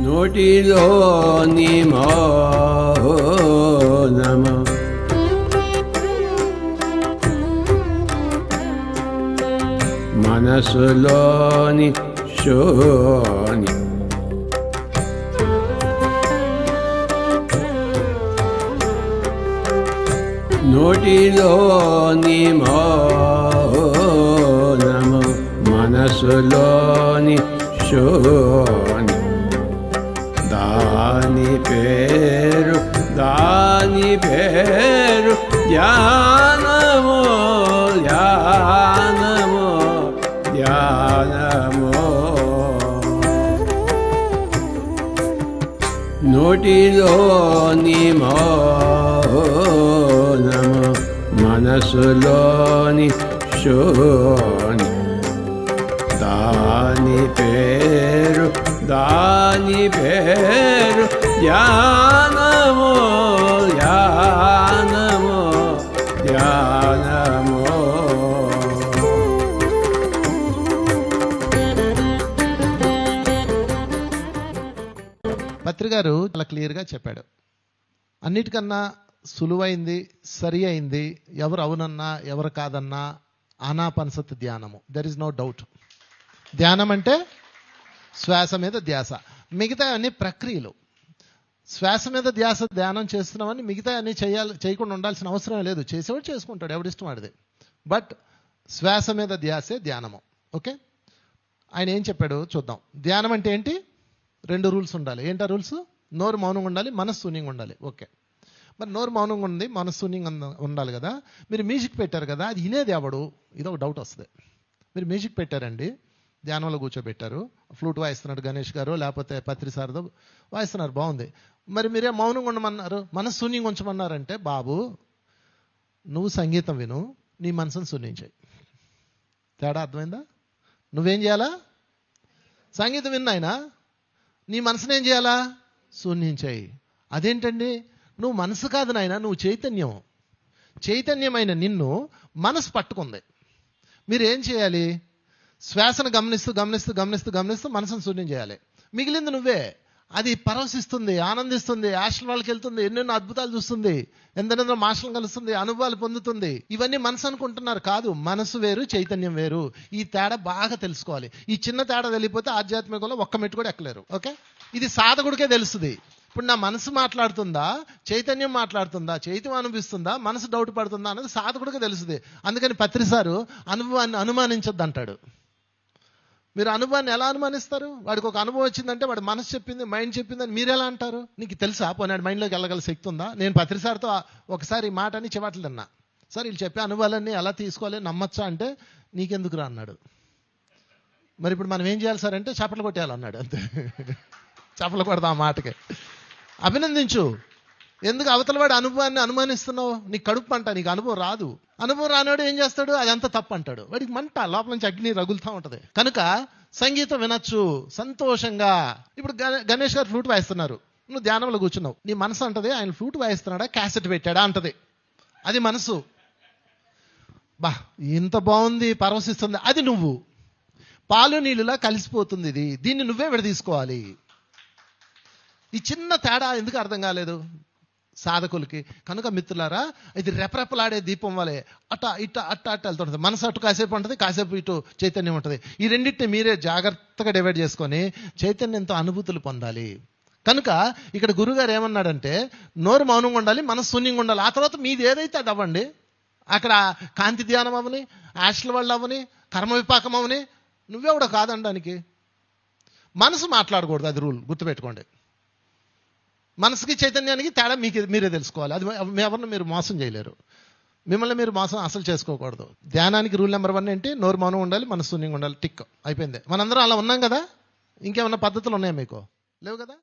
నోటిలోని మౌనము మనసులోని శూన్యం నోటిలోని మౌనము మనసులోని శూన్యం దాని పేరు ధ్యానము ధ్యానము ధ్యానము నోటిలోని మౌనము మనసులోని శూన్యం దాని పేరు ధ్యానము ధ్యానము ధ్యానము. పత్రిగారు చాలా క్లియర్గా చెప్పాడు. అన్నిటికన్నా సులువైంది, సరి అయింది, ఎవరు అవునన్నా ఎవరు కాదన్నా ఆనాపానసతి ధ్యానము. There is no doubt. ధ్యానం అంటే శ్వాస మీద ధ్యాస, మిగతా అన్ని ప్రక్రియలు. శ్వాస మీద ధ్యాస ధ్యానం చేస్తున్నామని మిగతా అన్ని చేయకుండా ఉండాల్సిన అవసరం లేదు. చేసేవాడు చేసుకుంటాడు, ఎవడిష్టం వాడిది. బట్ శ్వాస మీద ధ్యాసే ధ్యానము. ఓకే, ఆయన ఏం చెప్పాడు చూద్దాం. ధ్యానం అంటే ఏంటి? 2 రూల్స్ ఉండాలి. ఏంటా రూల్స్? నోరు మౌనంగా ఉండాలి, మనసు శూన్యంగా ఉండాలి. ఓకే, మరి నోరు మౌనంగా ఉంది, మనసు శూన్యంగా ఉండాలి కదా. మీరు మ్యూజిక్ పెట్టారు కదా, అది వినేది ఎవడు? ఇదొక డౌట్ వస్తుంది. మీరు మ్యూజిక్ పెట్టారండి, ధ్యానంలో కూర్చోబెట్టారు, ఫ్లూట్ వాయిస్తున్నాడు గణేష్ గారు, లేకపోతే పత్రి సార్దో వాయిస్తున్నారు, బాగుంది. మరి మీరే మౌనంగా ఉండమన్నారు, మనసు శూన్యంగా ఉంచమన్నారంటే, బాబు నువ్వు సంగీతం విను, నీ మనసును శూన్యించాయి. తేడా అర్థమైందా? నువ్వేం చేయాలా? సంగీతం విన్నాయినా, నీ మనసును ఏం చేయాలా? శూన్యించాయి. అదేంటండి? నువ్వు మనసు కాదు నాయన, నువ్వు చైతన్యం. చైతన్యమైన నిన్ను మనసు పట్టుకుంది. మీరేం చేయాలి? శ్వాసను గమనిస్తూ గమనిస్తూ గమనిస్తూ గమనిస్తూ మనసును శూన్యం చేయాలి. మిగిలింది నువ్వే. అది పరవశిస్తుంది, ఆనందిస్తుంది, హాస్టల్ వాళ్ళకి వెళ్తుంది, ఎన్నెన్నో అద్భుతాలు చూస్తుంది, ఎందరెందో మాస్టర్లను కలుస్తుంది, అనుభవాలు పొందుతుంది. ఇవన్నీ మనసు అనుకుంటున్నారు, కాదు. మనసు వేరు, చైతన్యం వేరు. ఈ తేడా బాగా తెలుసుకోవాలి. ఈ చిన్న తేడా తెలియకపోతే ఆధ్యాత్మికంలో ఒక్క మెట్టు కూడా ఎక్కలేరు. ఓకే, ఇది సాధకుడికే తెలుస్తుంది. ఇప్పుడు నా మనసు మాట్లాడుతుందా, చైతన్యం మాట్లాడుతుందా, చైతన్యం అనిపిస్తుందా, మనసు డౌట్ పడుతుందా అన్నది సాధకుడికే తెలుస్తుంది. అందుకని పత్రి సారు అనుభవాన్ని అనుమానించొద్దు అంటాడు. మీరు అనుభవాన్ని ఎలా అనుమానిస్తారు? వాడికి ఒక అనుభవం వచ్చిందంటే వాడు మనసు చెప్పింది, మైండ్ చెప్పింది అని మీరు ఎలా అంటారు? నీకు తెలుసా పోనాడు మైండ్లోకి వెళ్ళగల శక్తి ఉందా? నేను పత్రిసారితో ఒకసారి ఈ మాట అని చివాట్లు తిన్నా. సార్ వీళ్ళు చెప్పే అనుభవాలన్నీ ఎలా తీసుకోవాలి, నమ్మచ్చా అంటే, నీకెందుకు రా అన్నాడు. మరి ఇప్పుడు మనం ఏం చేయాలి సార్ అంటే, చప్పట్లు కొట్టేయాలన్నాడు. అంతే, చప్పట్లు కొడదాం ఆ మాటకి. అభినందించు. ఎందుకు అవతల వాడు అనుభవాన్ని అనుమానిస్తున్నావు? నీకు కడుపు అంట, నీకు అనుభవం రాదు. అనుభవం రానివాడు ఏం చేస్తాడు? అదంతా తప్పు అంటాడు. వాడికి మంట, లోపల నుంచి అగ్ని రగులుతూ ఉంటుంది. కనుక సంగీతం వినొచ్చు సంతోషంగా. ఇప్పుడు గణేష్ గారు ఫ్లూట్ వాయిస్తున్నారు, నువ్వు ధ్యానంలో కూర్చున్నావు, నీ మనసు అంటది ఆయన ఫ్లూట్ వాయిస్తున్నాడా, క్యాసెట్ పెట్టాడా అంటది. అది మనసు. బా ఇంత బాగుంది, పరవశిస్తుంది. అది నువ్వు. పాలు నీళ్ళులా కలిసిపోతుంది ఇది. దీన్ని నువ్వే విడదీసుకోవాలి. ఈ చిన్న తేడా ఎందుకు అర్థం కాలేదు సాధకులకి? కనుక మిత్రులారా, ఇది రెపరెపలాడే దీపం వలె అట్ట ఇట్ట అట్ట అట్ట వెళ్తుంటుంది. మనసు అటు కాసేపు ఉంటుంది, కాసేపు ఇటు చైతన్యం ఉంటుంది. ఈ రెండింటిని మీరే జాగ్రత్తగా డివైడ్ చేసుకొని చైతన్యంతో అనుభూతులు పొందాలి. కనుక ఇక్కడ గురుగారు ఏమన్నాడంటే, నోరు మౌనంగా ఉండాలి, మనసు శూన్యంగా ఉండాలి. ఆ తర్వాత మీది ఏదైతే అది అవ్వండి. అక్కడ కాంతి ధ్యానం అవని, హాస్టల్ వాళ్ళు అవని, కర్మ విపాకం అవని, నువ్వెవడో కాదనడానికి. మనసు మాట్లాడకూడదు, అది రూల్ గుర్తుపెట్టుకోండి. మనసుకి చైతన్యానికి తేడా మీరే తెలుసుకోవాలి. అది ఎవరిని మీరు మోసం చేయలేరు. మిమ్మల్ని మీరు మోసం అసలు చేసుకోకూడదు. ధ్యానానికి రూల్ నెంబర్ 1 ఏంటి? నోరు మౌనం ఉండాలి, మనసు శూన్యంగా ఉండాలి. టిక్ అయిపోయింది. మనందరం అలా ఉన్నాం కదా. ఇంకేమన్నా పద్ధతులు ఉన్నాయా మీకు? లేవు కదా.